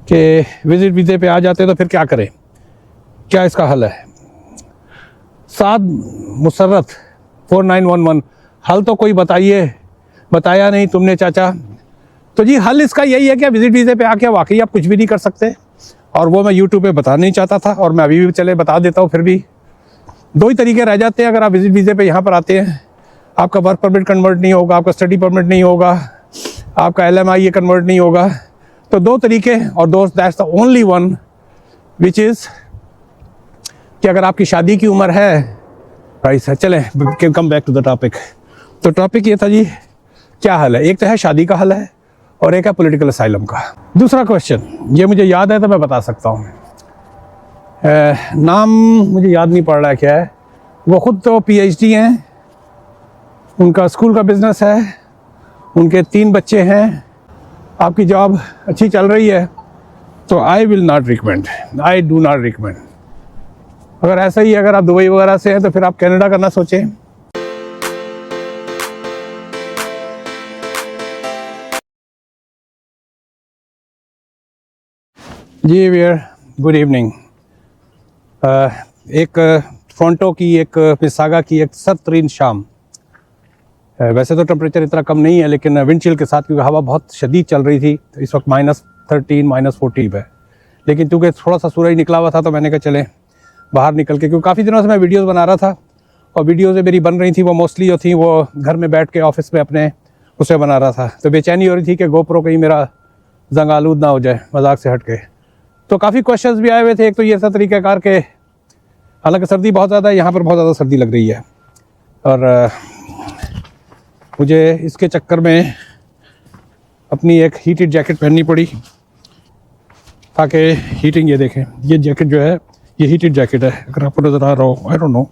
कि विजिट वीज़े पे आ जाते तो फिर क्या करें, क्या इसका हल है। साद मुसर्रत 4911, हल तो कोई बताइए, बताया नहीं तुमने चाचा। तो जी हल इसका यही है कि विजिट वीज़े पे आके वाकई आप कुछ भी नहीं कर सकते, और वो मैं यूट्यूब पे बताना नहीं चाहता था, और मैं अभी भी चले बता देता हूँ। फिर भी दो ही तरीके रह जाते हैं। अगर आप विजिट वीज़े पे यहाँ पर आते हैं, आपका वर्क परमिट कन्वर्ट नहीं होगा, आपका स्टडी परमिट नहीं होगा, आपका LMI कन्वर्ट नहीं होगा। तो दो तरीके, और that's the only one which is कि अगर आपकी शादी की उम्र है, राइट है। चलें come back to the topic. तो टॉपिक ये था जी, क्या हल है। एक तो है शादी का हल है, और एक है पॉलिटिकल असाइलम का। दूसरा क्वेश्चन ये मुझे याद है तो मैं बता सकता हूँ, नाम मुझे याद नहीं पड़ रहा है क्या है। वो ख़ुद तो PhD हैं, उनका स्कूल का बिज़नेस है, उनके 3 बच्चे हैं, आपकी जॉब अच्छी चल रही है। तो I will not recommend, I do not recommend. अगर ऐसा ही है, अगर आप दुबई वगैरह से हैं तो फिर आप कनाडा का ना सोचें। जी वियर, गुड इवनिंग। एक टोरंटो की, एक मिसागा की एक सर्द शाम। वैसे तो टेम्परेचर इतना कम नहीं है, लेकिन विंड चिल के साथ, क्योंकि हवा बहुत शदीद चल रही थी, तो इस वक्त -13 -14 है। लेकिन चूँकि थोड़ा सा सूरज निकला हुआ था तो मैंने कहा चलें बाहर निकल के, क्योंकि काफ़ी दिनों से मैं वीडियोस बना रहा था, और वीडियोज़ मेरी बन रही थी वो मोस्टली जो थी वो घर में बैठ के ऑफिस में अपने उसे बना रहा था। तो बेचैनी हो रही थी कि GoPro कहीं मेरा जंग आलूद ना हो जाए, मजाक से हट के। तो काफ़ी क्वेश्चंस भी आए हुए थे। एक तो ये था तरीक़ाकार के, हालांकि सर्दी बहुत ज़्यादा है, यहाँ पर बहुत ज़्यादा सर्दी लग रही है, और मुझे इसके चक्कर में अपनी एक हीटेड जैकेट पहननी पड़ी, ताकि हीटिंग, ये देखें ये जैकेट जो है ये हीटेड जैकेट है, अगर आपको नज़र आ रहा हो, आई डोंट नो,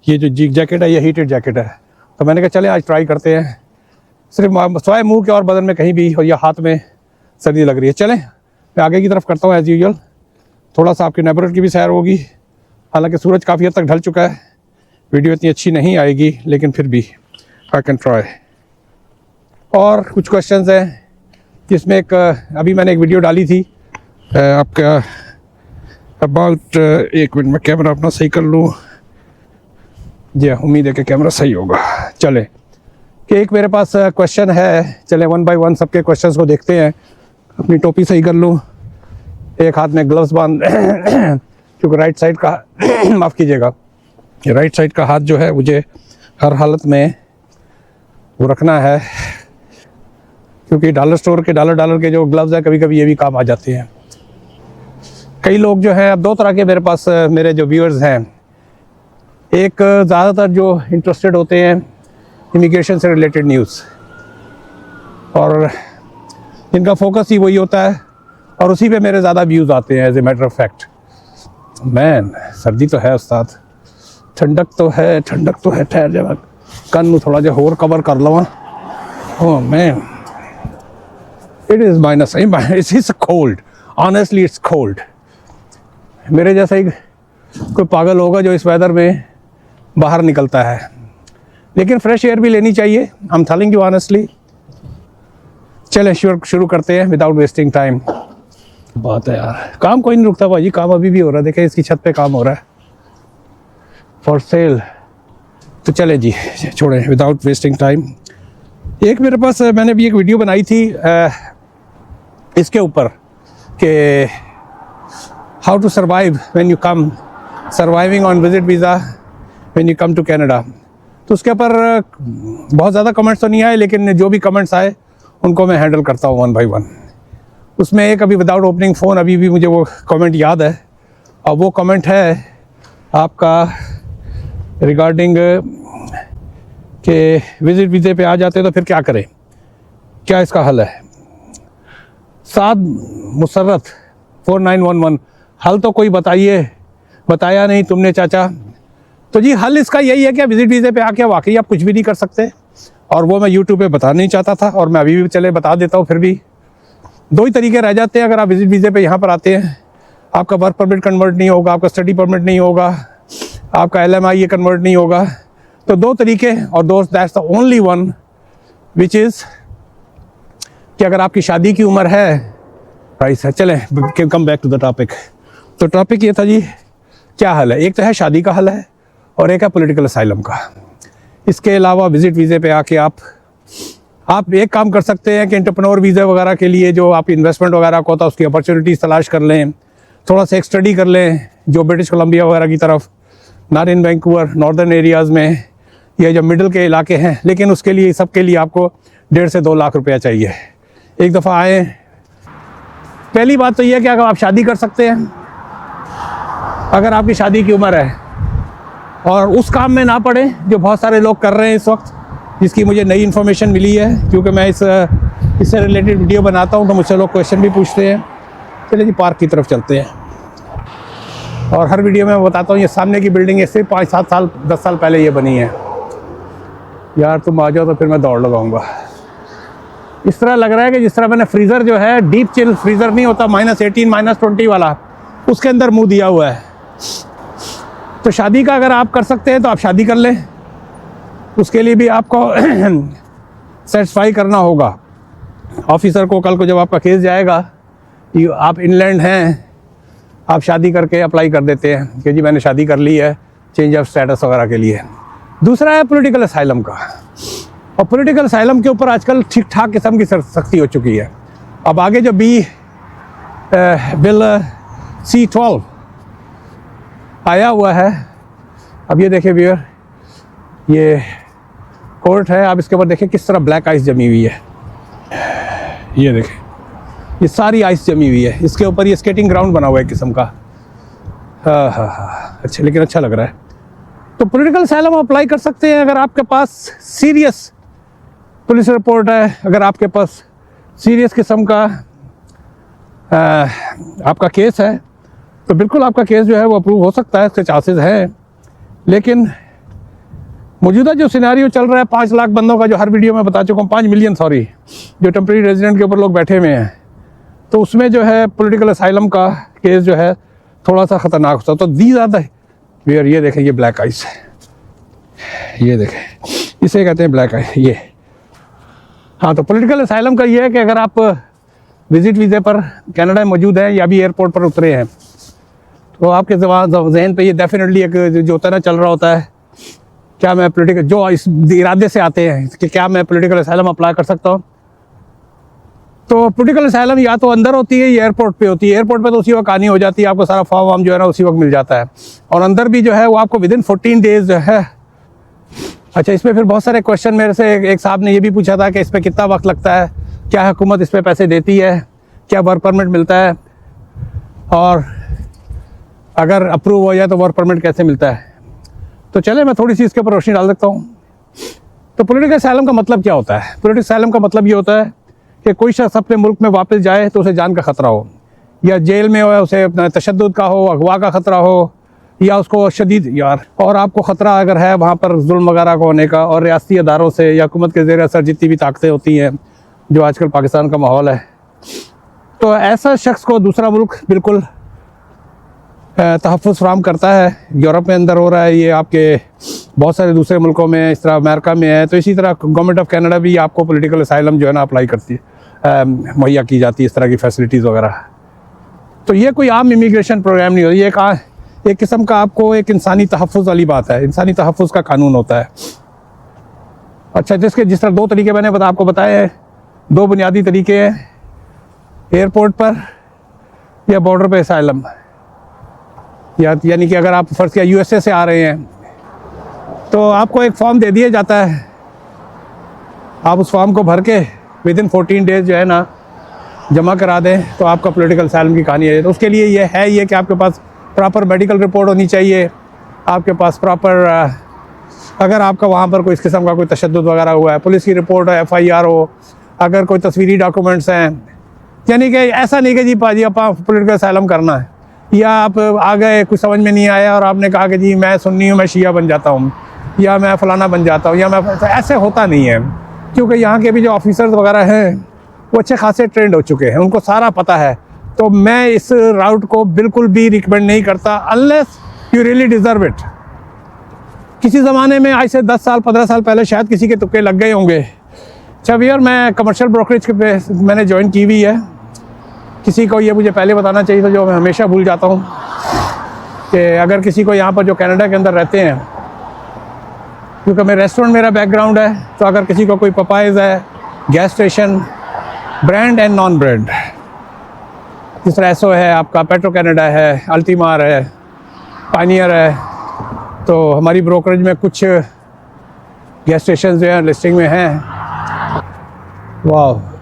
ये जो जैकेट है ये हीटेड जैकेट है। तो मैंने कहा चले आज ट्राई करते हैं, सिर्फ स्वाय मुँह के और बदन में कहीं भी, और या हाथ में सर्दी लग रही है। चलें मैं आगे की तरफ करता हूँ एज़ यूजुअल, थोड़ा सा आपके नेबरहुड की भी सैर होगी। हालांकि सूरज काफ़ी हद तक ढल चुका है, वीडियो इतनी अच्छी नहीं आएगी, लेकिन फिर भी आई कैन ट्राई। और कुछ क्वेश्चंस हैं जिसमें एक, अभी मैंने एक वीडियो डाली थी आपका अबाउट, एक मिनट में कैमरा अपना सही कर लूँ। जी उम्मीद है कि कैमरा सही होगा। चले कि एक मेरे पास क्वेश्चन है, चले 1 बाय 1 सबके क्वेश्चंस को देखते हैं। अपनी टोपी सही कर लूँ, एक हाथ में ग्लव्स बांध क्योंकि राइट साइड का माफ़ कीजिएगा, राइट साइड का हाथ जो है मुझे हर हालत में वो रखना है, क्योंकि डॉलर स्टोर के डॉलर के जो ग्लव्स हैं कभी कभी ये भी काम आ जाते हैं। कई लोग जो हैं, अब 2 तरह के मेरे पास मेरे जो व्यूअर्स हैं, एक ज़्यादातर जो इंटरेस्टेड होते हैं इमिग्रेशन से रिलेटेड न्यूज़, और जिनका फोकस ही वही होता है, और उसी पे मेरे ज़्यादा व्यूज़ आते हैं as a matter of fact. मैन सर्दी तो है उस्ताद, ठंडक तो है, ठहर जा कन में थोड़ा जो होर कवर कर लवा। Oh man, it is minus, it's cold, honestly it's cold. मेरे जैसा ही कोई पागल होगा जो इस वेदर में बाहर निकलता है, लेकिन फ्रेश एयर भी लेनी चाहिए, I am telling you honestly. चलें शुरू करते हैं विदाउट वेस्टिंग टाइम। बात है यार, काम कोई नहीं रुकता भाजी, काम अभी भी हो रहा है, देखें इसकी छत पे काम हो रहा है फॉर सेल। तो चले जी छोड़ें विदाउट वेस्टिंग टाइम। एक मेरे पास, मैंने भी एक वीडियो बनाई थी इसके ऊपर कि how to survive when you come, surviving on visit visa when you come to Canada. तो उसके ऊपर बहुत ज़्यादा कमेंट्स तो नहीं आए, लेकिन जो भी कमेंट्स आए उनको मैं हैंडल करता हूँ 1 बाय 1। उसमें एक अभी विदाउट ओपनिंग फ़ोन, अभी भी मुझे वो कमेंट याद है, और वो कमेंट है आपका रिगार्डिंग कि विजिट वीज़े पे आ जाते तो फिर क्या करें, क्या इसका हल है। साद मुसर्रत 4911, हल तो कोई बताइए, बताया नहीं तुमने चाचा। तो जी हल इसका यही है कि विजिट वीज़े पे आके वाकई आप कुछ भी नहीं कर सकते, और वो मैं यूट्यूब पे बताना नहीं चाहता था, और मैं अभी भी चले बता देता हूँ। फिर भी दो ही तरीके रह जाते हैं। अगर आप विजिट वीज़े पे यहाँ पर आते हैं, आपका वर्क परमिट कन्वर्ट नहीं होगा, आपका स्टडी परमिट नहीं होगा, आपका LMI कन्वर्ट नहीं होगा। तो दो तरीके, और that's the only one which is कि अगर आपकी शादी की उम्र है, प्राइस है। चलें come back to the topic. तो टॉपिक ये था जी, क्या हल है? एक तो है शादी का हल है और एक है पॉलिटिकल असाइलम का। इसके अलावा विजिट वीज़े पे आके आप एक काम कर सकते हैं कि एंटरप्रेन्योर वीज़ा वगैरह के लिए जो आप इन्वेस्टमेंट वगैरह को होता है उसकी अपॉर्चुनिटीज़ तलाश कर लें, थोड़ा सा एक स्टडी कर लें जो ब्रिटिश कोलंबिया वगैरह की तरफ, not in Vancouver, northern areas में या जो मिडल के इलाके हैं। लेकिन उसके लिए सबके लिए आपको 1.5 से 2 लाख रुपया चाहिए। एक दफ़ा आए, पहली बात तो यह है कि अगर आप शादी कर सकते हैं, अगर आपकी शादी की उम्र है और उस काम में ना पड़े जो बहुत सारे लोग कर रहे हैं इस वक्त, जिसकी मुझे नई इन्फॉर्मेशन मिली है क्योंकि मैं इससे रिलेटेड वीडियो बनाता हूँ तो मुझसे लोग क्वेश्चन भी पूछते हैं। चलिए जी पार्क की तरफ चलते हैं। और हर वीडियो में मैं बताता हूँ ये सामने की बिल्डिंग सिर्फ 5-7 साल 10 साल पहले ये बनी है। यार तुम आ जाओ तो फिर मैं दौड़ लगाऊंगा। इस तरह लग रहा है कि जिस तरह मैंने फ्रीज़र जो है, डीप चिल फ्रीज़र नहीं होता -18 -20 वाला, उसके अंदर मुंह दिया हुआ है। तो शादी का अगर आप कर सकते हैं तो आप शादी कर लें। उसके लिए भी आपको सेटिस्फाई करना होगा ऑफिसर को। कल को जब आपका केस जाएगा कि आप इनलैंड हैं, आप शादी करके अप्लाई कर देते हैं कि जी मैंने शादी कर ली है, चेंज ऑफ स्टेटस वगैरह के लिए। दूसरा है पॉलिटिकल असाइलम का। और पॉलिटिकल असाइलम के ऊपर आजकल ठीक ठाक किस्म की सख्ती हो चुकी है। अब आगे जो बिल C-12 आया हुआ है, अब ये देखिए व्यूअर, ये कोर्ट है। आप इसके ऊपर देखिए किस तरह ब्लैक आइस जमी हुई है। ये देखें, ये सारी आइस जमी हुई है। इसके ऊपर ये स्केटिंग ग्राउंड बना हुआ है किस्म का। हाँ, अच्छा, लेकिन अच्छा लग रहा है। तो पॉलिटिकल असाइलम अप्लाई कर सकते हैं अगर आपके पास सीरियस पुलिस रिपोर्ट है, अगर आपके पास सीरियस किस्म का आपका केस है, तो बिल्कुल आपका केस जो है वो अप्रूव हो सकता है, इसके चांसेस हैं। लेकिन मौजूदा जो सिनेरियो चल रहा है 5 लाख बंदों का, जो हर वीडियो में बता चुका हूँ, 5 मिलियन सॉरी, जो टेम्प्रेरी रेजिडेंट के ऊपर लोग बैठे हुए हैं, तो उसमें जो है पॉलिटिकल असाइलम का केस जो है थोड़ा सा ख़तरनाक होता है। तो दीज आर द वेयर, ये देखें, ये ब्लैक आइस है, ये देखें, इसे कहते हैं ब्लैक आइस ये। हाँ, तो पॉलिटिकल असाइलम का ये है कि अगर आप विजिट वीज़े पर कनाडा में मौजूद हैं या भी एयरपोर्ट पर उतरे हैं, तो आपके जहन पे ये डेफिनेटली एक जो होता है ना, चल रहा होता है, क्या मैं पॉलिटिकल, जो इस इरादे से आते हैं कि क्या मैं पॉलिटिकल असाइलम अप्लाई कर सकता हूँ। तो पॉलिटिकल असाइलम या तो अंदर होती है या एयरपोर्ट पे होती है। एयरपोर्ट पे तो उसी वक्त आनी हो जाती है, आपको सारा फॉर्म वार्म जो है ना उसी वक्त मिल जाता है। और अंदर भी जो है वो आपको विदिन 14 डेज जो है। अच्छा, इसमें फिर बहुत सारे क्वेश्चन मेरे से एक साहब ने ये भी पूछा था कि इस पर कितना वक्त लगता है, क्या हुकूमत इस पर पैसे देती है, क्या वर्क परमिट मिलता है, और अगर अप्रूव हो जाए तो वर्क परमिट कैसे मिलता है। तो चले मैं थोड़ी सी इसके ऊपर रोशनी डाल सकता हूँ। तो पॉलिटिकल असाइलम का मतलब क्या होता है? पॉलिटिकल असाइलम का मतलब ये होता है कि कोई शख्स अपने मुल्क में वापस जाए तो उसे जान का ख़तरा हो, या जेल में हो, उसे तशद्दुद का हो, अगवा का ख़तरा हो, या उसको शदीद और आपको ख़तरा अगर है वहाँ पर जुल्म वगैरह को होने का, और रियासती अदारों से या हुकूमत के ज़ेर असर जितनी भी ताकतें होती हैं जो आजकल पाकिस्तान का माहौल है, तो ऐसा शख्स को दूसरा मुल्क बिल्कुल तहफ़्फ़ुज़ फराहम करता है। यूरोप में अंदर हो रहा है ये, आपके बहुत सारे दूसरे मुल्कों में, इस तरह अमेरिका में है। तो इसी तरह गवर्नमेंट ऑफ कनाडा भी आपको पॉलिटिकल असाइलम जो है ना अप्लाई करती है, मुहैया की जाती है इस तरह की फैसिलिटीज़ वगैरह। तो ये कोई आम इमिग्रेशन प्रोग्राम नहीं होती, ये एक किस्म का आपको एक इंसानी तहफ़्फ़ुज़ वाली बात है, इंसानी तहफ़्फ़ुज़ का कानून होता है। अच्छा, जिस तरह 2 तरीके मैंने आपको बताए हैं, 2 बुनियादी तरीके हैं, एयरपोर्ट पर या बॉर्डर पे असाइलम। यानी कि अगर आप फ़र्ज़ किया USA से आ रहे हैं तो आपको एक फॉर्म दे दिया जाता है, आप उस फॉर्म को भर के विदिन 14 डेज जो है ना जमा करा दें तो आपका पॉलिटिकल असाइलम की कहानी है। तो उसके लिए ये है कि आपके पास प्रॉपर मेडिकल रिपोर्ट होनी चाहिए, आपके पास प्रॉपर अगर आपका वहाँ पर कोई इस किस्म का कोई तशद्दुद वगैरह हुआ है, पुलिस की रिपोर्ट हो, FIR हो, अगर कोई तस्वीरी डॉक्यूमेंट्स हैं। यानी कि ऐसा नहीं कि जी पाजी आप पॉलिटिकल असाइलम करना है, या आप आ गए कुछ समझ में नहीं आया और आपने कहा कि जी मैं सुन्नी हूँ, मैं शिया बन जाता हूँ, या मैं फ़लाना बन जाता हूँ, या मैं ऐसे होता नहीं है। क्योंकि यहाँ के भी जो ऑफिसर्स वगैरह हैं वो अच्छे खासे ट्रेंड हो चुके हैं, उनको सारा पता है। तो मैं इस राउट को बिल्कुल भी रिकमेंड नहीं करता unless you really deserve it. किसी ज़माने में आज से 10 साल 15 साल पहले शायद किसी के तुक्के लग गए होंगे। अच्छा यार, मैं कमर्शियल ब्रोकरेज पे मैंने ज्वाइन की हुई है किसी को ये मुझे पहले बताना चाहिए था, जो मैं हमेशा भूल जाता हूँ, कि अगर किसी को यहाँ पर जो कनाडा के अंदर रहते हैं, क्योंकि मैं रेस्टोरेंट मेरा बैकग्राउंड है, तो अगर किसी को कोई पपाइज है, gas station, brand and non brand, जिस तरह एसो है, आपका पेट्रो कनाडा है, अल्टीमार है, पानियर है, तो हमारी ब्रोकरेज में कुछ गैस स्टेशन जो है लिस्टिंग में हैं। वाह,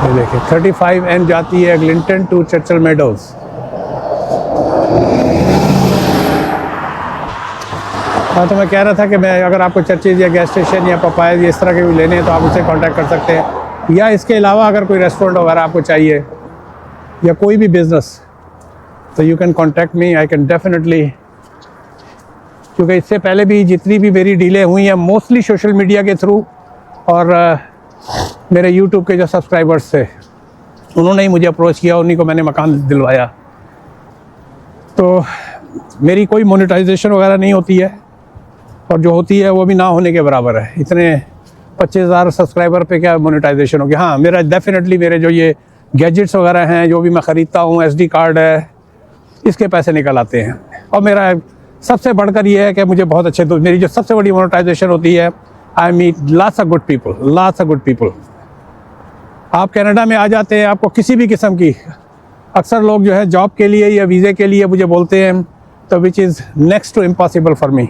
ये देखिए 35N जाती है ग्लिंटन टू चर्चिल मेडोज। हाँ, तो मैं कह रहा था कि मैं अगर आपको चर्चिज या गैस स्टेशन या पपाया इस तरह के भी लेने हैं तो आप उससे कांटेक्ट कर सकते हैं, या इसके अलावा अगर कोई रेस्टोरेंट वगैरह आपको चाहिए या कोई भी बिज़नेस, तो you can contact me, I can definitely. क्योंकि इससे पहले भी जितनी भी मेरी डीलें हुई हैं मोस्टली सोशल मीडिया के थ्रू, और मेरे यूट्यूब के जो सब्सक्राइबर्स थे उन्होंने ही मुझे अप्रोच किया, उन्हीं को मैंने मकान दिलवाया। तो मेरी कोई मोनेटाइजेशन वगैरह नहीं होती है, और जो होती है वो भी ना होने के बराबर है। इतने 25,000 सब्सक्राइबर पे क्या मोनेटाइजेशन होगी। हाँ, मेरा डेफिनेटली मेरे जो ये गैजेट्स वगैरह हैं, जो भी मैं ख़रीदता हूँ, SD कार्ड है, इसके पैसे निकल आते हैं। और मेरा सबसे बढ़कर ये है कि मुझे बहुत अच्छे दोस्त, मेरी जो सबसे बड़ी मोनेटाइजेशन होती है, I meet lots of good people. आप कनाडा में आ जाते हैं, आपको किसी भी किस्म की, अक्सर लोग जो है जॉब के लिए या वीज़े के लिए मुझे बोलते हैं, तो which is next to impossible for me,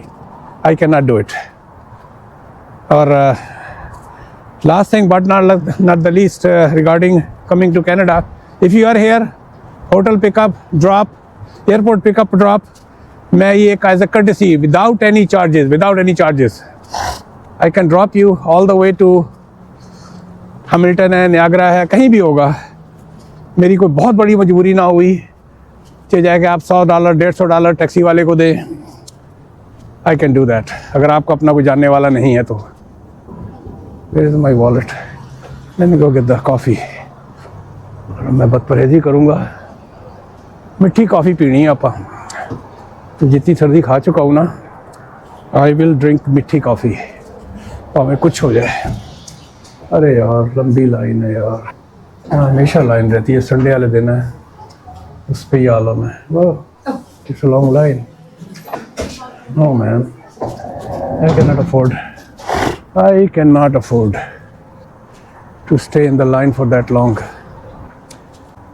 I can not do it. और last thing but not the least regarding coming to Canada, if you are here, hotel pickup drop, airport pickup drop, मैं ये as a courtesy without any charges I can drop you all the way to Hamilton है, Niagara है, कहीं भी होगा। मेरी कोई बहुत बड़ी मजबूरी ना हुई कि जाके आप $100 $150 टैक्सी वाले को दें, आई कैन डू दैट, अगर आपको अपना कोई जानने वाला नहीं है तो। Where is my wallet, let me go get the coffee. मैं बदपरहेज़ी करूँगा, मिठी कॉफ़ी पीनी है आपा, तो जितनी सर्दी खा चुका हूँ ना, आई विल ड्रिंक मिठी कॉफ़ी, हमें कुछ हो जाए। अरे यार, लंबी लाइन है यार, हमेशा लाइन रहती है, संडे वाले दिन है, उस पर ही आलम है। वाह, it's a long line. No man, I can not afford to stay in the line for that long.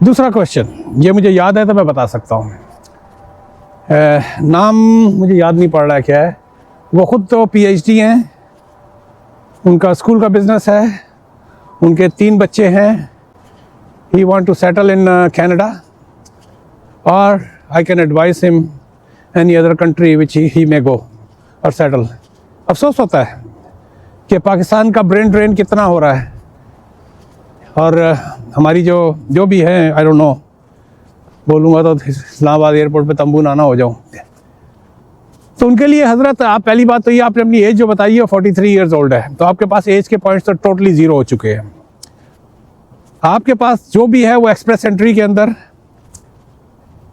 दूसरा क्वेश्चन, ये मुझे याद है तो मैं बता सकता हूँ, नाम मुझे याद नहीं पड़ रहा है क्या है। वो ख़ुद तो PhD हैं, उनका स्कूल का बिज़नेस है, उनके 3 बच्चे हैं। He want to settle in Canada, और I can advise him any other country which he may go और सेटल। अफसोस होता है कि पाकिस्तान का ब्रेन ड्रेन कितना हो रहा है, और हमारी जो भी है, आई डोंट नो, बोलूँगा तो इस्लामाबाद एयरपोर्ट पे तंबू ना हो जाऊँ। तो उनके लिए हज़रत, आप पहली बात तो ये, आपने अपनी एज जो बताई है 43 ईयर्स ओल्ड है, तो आपके पास एज के पॉइंट्स तो टोटली ज़ीरो हो चुके हैं। आपके पास जो भी है वो एक्सप्रेस एंट्री के अंदर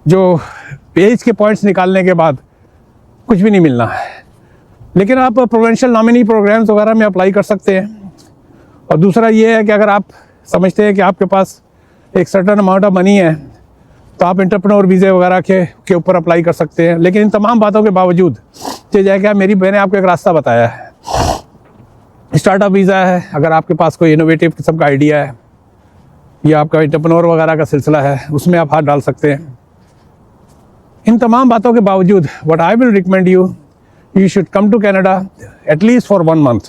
जो एज के पॉइंट्स निकालने के बाद कुछ भी नहीं मिलना है। लेकिन आप प्रोविंशियल नॉमिनी प्रोग्राम्स वगैरह में अप्लाई कर सकते हैं। और दूसरा ये है कि अगर आप समझते हैं कि आपके पास एक सर्टेन अमाउंट ऑफ मनी है, तो आप एंटरप्रेन्योर वीज़े वगैरह के ऊपर अप्लाई कर सकते हैं। लेकिन इन तमाम बातों के बावजूद ये जाएगा, मैंने आपको एक रास्ता बताया है, स्टार्टअप वीज़ा है। अगर आपके पास कोई इनोवेटिव किस्म का आइडिया है या आपका एंटरप्रेन्योर वगैरह का सिलसिला है, उसमें आप हाथ डाल सकते हैं। इन तमाम बातों के बावजूद what I will recommend you should come to Canada at least for 1 month.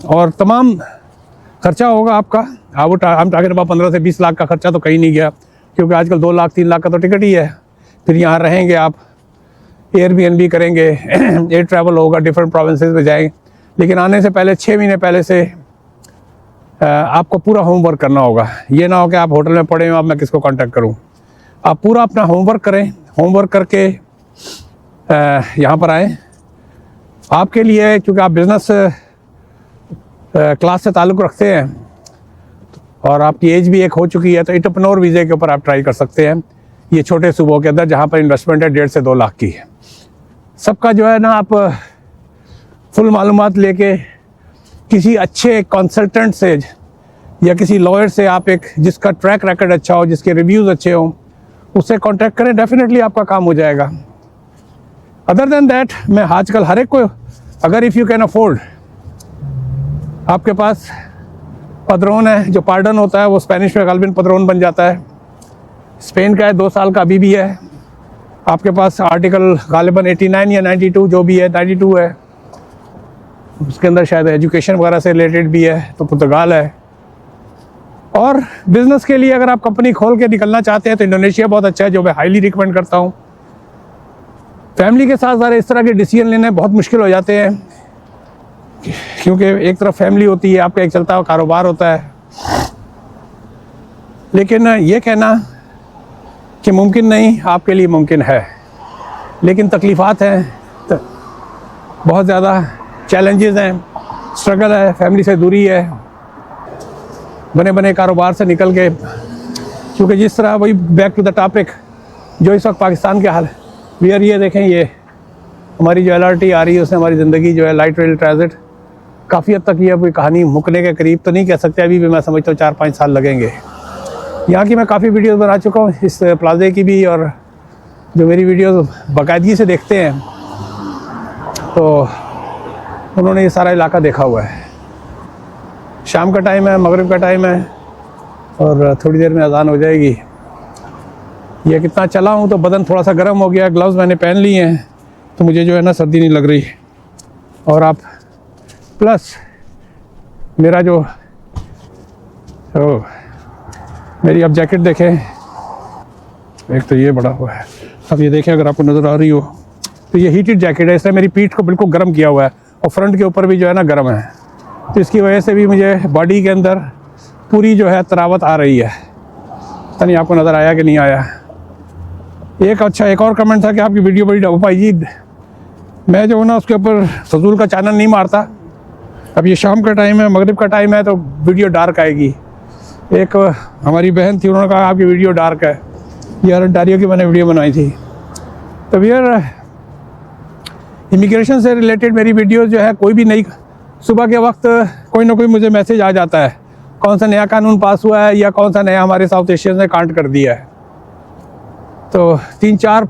और तमाम खर्चा होगा आपका, हम टारगेट about 15 से 20 लाख का खर्चा तो कहीं नहीं गया, क्योंकि आजकल 2 लाख 3 लाख का तो टिकट ही है। फिर यहाँ रहेंगे आप, एयरबीएनबी करेंगे, एयर ट्रैवल होगा, डिफरेंट प्रोविंसेस में जाएंगे। लेकिन आने से पहले 6 महीने पहले से आपको पूरा होमवर्क करना होगा। ये ना हो कि आप होटल में पड़े हो, अब मैं किसको कांटेक्ट करूं। आप पूरा अपना होमवर्क करें, होमवर्क करके यहाँ पर आएँ। आपके लिए, क्योंकि आप बिज़नेस क्लास से ताल्लुक़ रखते हैं और आपकी एज भी एक हो चुकी है, तो एंटरप्रेन्योर वीज़े के ऊपर आप ट्राई कर सकते हैं। ये छोटे सूबों के अंदर जहाँ पर इन्वेस्टमेंट है 1.5 से 2 लाख की है। सबका जो है ना, आप फुल मालूमात लेके किसी अच्छे कंसल्टेंट से या किसी लॉयर से आप एक जिसका ट्रैक रिकॉर्ड अच्छा हो, जिसके रिव्यूज़ अच्छे हों, उससे कांटेक्ट करें, डेफिनेटली आपका काम हो जाएगा। अदर देन दैट मैं आजकल हर एक को, अगर इफ़ यू कैन अफोर्ड, आपके पास पद्रोन है, जो पार्डन होता है वो स्पेनिश में गालिबन पद्रोन बन जाता है। स्पेन का है, 2 साल का अभी भी है। आपके पास आर्टिकल गालिबन 89 या 92 जो भी है, 92 है, उसके अंदर शायद एजुकेशन वगैरह से रिलेटेड भी है, तो पुर्तगाल है। और बिज़नेस के लिए अगर आप कंपनी खोल के निकलना चाहते हैं तो इंडोनेशिया बहुत अच्छा है, जो मैं हाईली रिकमेंड करता हूँ। फैमिली के साथ ज़रा इस तरह के डिसीजन लेने बहुत मुश्किल हो जाते हैं, क्योंकि एक तरफ फैमिली होती है, आपका एक चलता हुआ कारोबार होता है। लेकिन ये कहना कि मुमकिन नहीं, आपके लिए मुमकिन है, लेकिन तकलीफ़ात हैं, बहुत ज़्यादा चैलेंजेस हैं, स्ट्रगल है, फैमिली से दूरी है, बने बने कारोबार से निकल के। क्योंकि जिस तरह, वही बैक टू द टॉपिक, जो इस वक्त पाकिस्तान के हाल वीयर, ये देखें, ये हमारी जो LRT आ रही है उसने हमारी ज़िंदगी जो है, लाइट रेल ट्रांजिट, काफ़ी हद तक ये अभी कहानी मुकने के करीब तो नहीं कह सकते, अभी भी मैं समझता हूँ 4-5 साल लगेंगे। यहाँ की मैं काफ़ी वीडियोस बना चुका हूँ इस प्लाजे की भी, और जो मेरी वीडियोस बाकायदगी से देखते हैं तो उन्होंने ये सारा इलाका देखा हुआ है। शाम का टाइम है, मगरिब का टाइम है, और थोड़ी देर में अजान हो जाएगी। ये कितना चला हूँ तो बदन थोड़ा सा गर्म हो गया, ग्लव्स मैंने पहन लिए हैं तो मुझे जो है ना सर्दी नहीं लग रही। और आप प्लस मेरा जो मेरी अब जैकेट देखें, एक तो ये बड़ा हुआ है, अब ये देखें अगर आपको नज़र आ रही हो तो ये हीटेड जैकेट है, इसने मेरी पीठ को बिल्कुल गर्म किया हुआ है, और फ्रंट के ऊपर भी जो है ना गर्म है, तो इसकी वजह से भी मुझे बॉडी के अंदर पूरी जो है तरावत आ रही है। पता नहीं आपको नज़र आया कि नहीं आया। एक और कमेंट था कि आपकी वीडियो बड़ी भाई जी, मैं जो है ना उसके ऊपर फजूल का चानन नहीं मारता। अब ये शाम का टाइम है, मगरिब का टाइम है, तो वीडियो डार्क आएगी। एक हमारी बहन थी, उन्होंने कहा आपकी वीडियो डार्क है। ये ओंटारियो की मैंने वीडियो बनाई थी। तो यार इमिग्रेशन से रिलेटेड मेरी वीडियो जो है, कोई भी नई, सुबह के वक्त कोई ना कोई मुझे मैसेज आ जाता है, कौन सा नया कानून पास हुआ है या कौन सा नया हमारे साउथ एशियन ने कांड कर दिया है। तो 3-4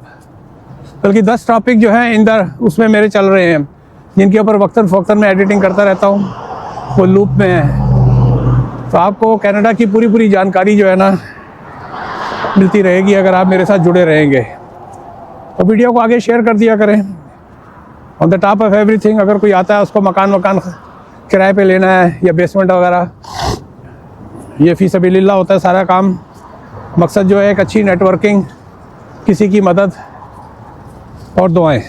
बल्कि 10 टॉपिक जो हैं इंदर उसमें मेरे चल रहे हैं, जिनके ऊपर वक्तन फ़वक्तन मैं एडिटिंग करता रहता हूँ, वो लूप में है। तो आपको कनाडा की पूरी जानकारी जो है ना मिलती रहेगी अगर आप मेरे साथ जुड़े रहेंगे। तो वीडियो को आगे शेयर कर दिया करें। On the top of everything, अगर कोई आता है उसको मकान किराए पे लेना है या बेसमेंट वगैरह, ये फ़ी सबीलिल्लाह होता है सारा काम। मकसद जो है एक अच्छी नेटवर्किंग, किसी की मदद और दुआएं।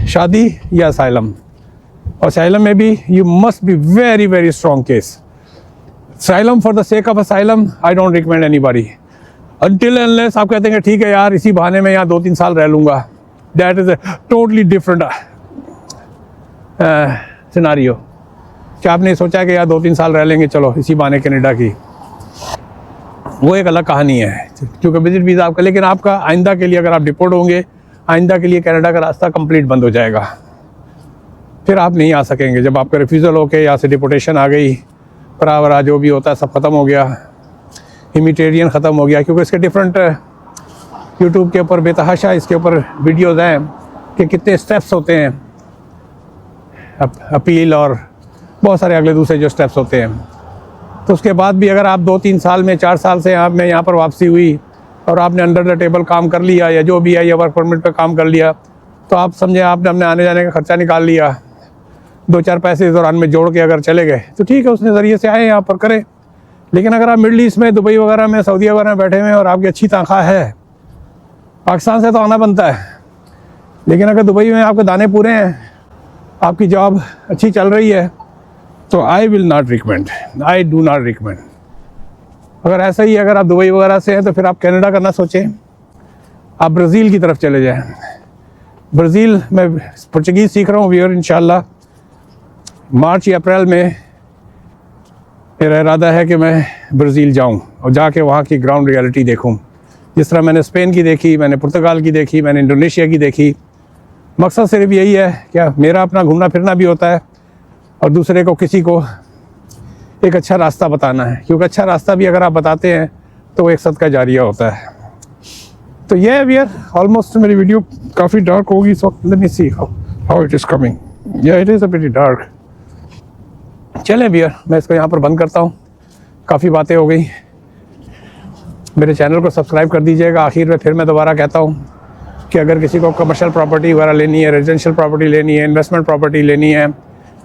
शादी या असाइलम, और असाइलम में भी you must be very strong case. Asylum for the sake of asylum I don't recommend anybody until unless आप कहते हैं कि ठीक है यार, इसी बहाने में यहाँ 2-3 साल रह लूँगा। That is a totally different scenario, कि आपने सोचा कि यार 2-3 साल रह लेंगे, चलो इसी बहाने कनाडा की, वो एक अलग कहानी है, क्योंकि विजिट वीज़ा आपका। लेकिन आपका आइंदा के लिए, अगर आप डिपोर्ट होंगे, आइंदा के लिए कनाडा का रास्ता कंप्लीट बंद हो जाएगा, फिर आप नहीं आ सकेंगे। जब आपका रिफ्यूज़ल होके यहाँ से डिपोर्टेशन आ गई, परावरा जो भी होता है सब ख़त्म हो गया, इमिटेरियन ख़त्म हो गया, क्योंकि इसके डिफरेंट यूट्यूब के ऊपर बेतहाशा इसके ऊपर वीडियोज़ हैं कि कितने स्टेप्स होते हैं, अपील और बहुत सारे अगले दूसरे जो स्टेप्स होते हैं। तो उसके बाद भी अगर आप 2-3 साल में, 4 साल से आप में यहाँ पर वापसी हुई और आपने अंडर द टेबल काम कर लिया या जो भी है, या वर्क परमिट पे काम कर लिया, तो आप समझे आपने अपने आने जाने का खर्चा निकाल लिया, 2-4 पैसे इस दौरान में जोड़ के अगर चले गए तो ठीक है, उसने ज़रिए से आए यहाँ पर करें। लेकिन अगर आप मिडल ईस्ट में, दुबई वगैरह में, सऊदी वगैरह में बैठे हुए और आपकी अच्छी तनख्वाह है, पाकिस्तान से तो आना बनता है, लेकिन अगर दुबई में आपके दाने पूरे हैं, आपकी जॉब अच्छी चल रही है, तो I will not recommend, I do not recommend. अगर ऐसा ही अगर आप दुबई वगैरह से हैं तो फिर आप कनाडा करना सोचें, आप ब्राज़ील की तरफ चले जाएं। ब्राज़ील में पुर्तगीज़ सीख रहा हूँ व्यूअर, इंशाल्लाह मार्च या अप्रैल में मेरा इरादा है कि मैं ब्राज़ील जाऊँ और जाके वहाँ की ग्राउंड रियलिटी देखूँ। जिस तरह मैंने स्पेन की देखी, मैंने पुर्तगाल की देखी, मैंने इंडोनेशिया की देखी। मकसद सिर्फ यही है कि मेरा अपना घूमना फिरना भी होता है और दूसरे को, किसी को एक अच्छा रास्ता बताना है, क्योंकि अच्छा रास्ता भी अगर आप बताते हैं तो वो एक सदका जारिया होता है। तो ये है वियर, ऑलमोस्ट मेरी वीडियो काफ़ी डार्क होगी इस वक्त। Let me see how it is coming. Yeah it is a very dark. चलें वियर, मैं इसको यहाँ पर बंद करता हूँ, काफ़ी बातें हो गई। मेरे चैनल को सब्सक्राइब कर दीजिएगा। आखिर में फिर मैं दोबारा कहता हूँ कि अगर किसी को कमर्शियल प्रॉपर्टी वगैरह लेनी है, रेजिडेंशियल प्रॉपर्टी लेनी है, इन्वेस्टमेंट प्रॉपर्टी लेनी है,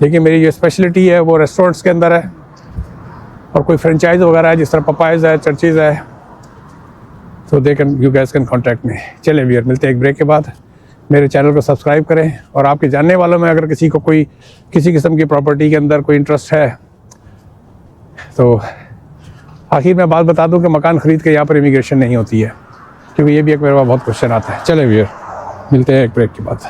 लेकिन मेरी जो स्पेशलिटी है वो रेस्टोरेंट्स के अंदर है, और कोई फ्रेंचाइज वगैरह है जिस तरह पपाइज है, चर्चेज़ है, तो they can you gas can contact में। चलें वियर, मिलते हैं एक ब्रेक के बाद। मेरे चैनल को सब्सक्राइब करें, और आपके जानने वालों में अगर किसी को कोई किसी किस्म की प्रॉपर्टी के अंदर कोई इंटरेस्ट है तो आखिर में बात बता दूं कि मकान ख़रीद के यहाँ पर इमिग्रेशन नहीं होती है, क्योंकि ये भी एक मेरे पास बहुत क्वेश्चन आता है। चलें वियर, मिलते हैं एक ब्रेक के बाद।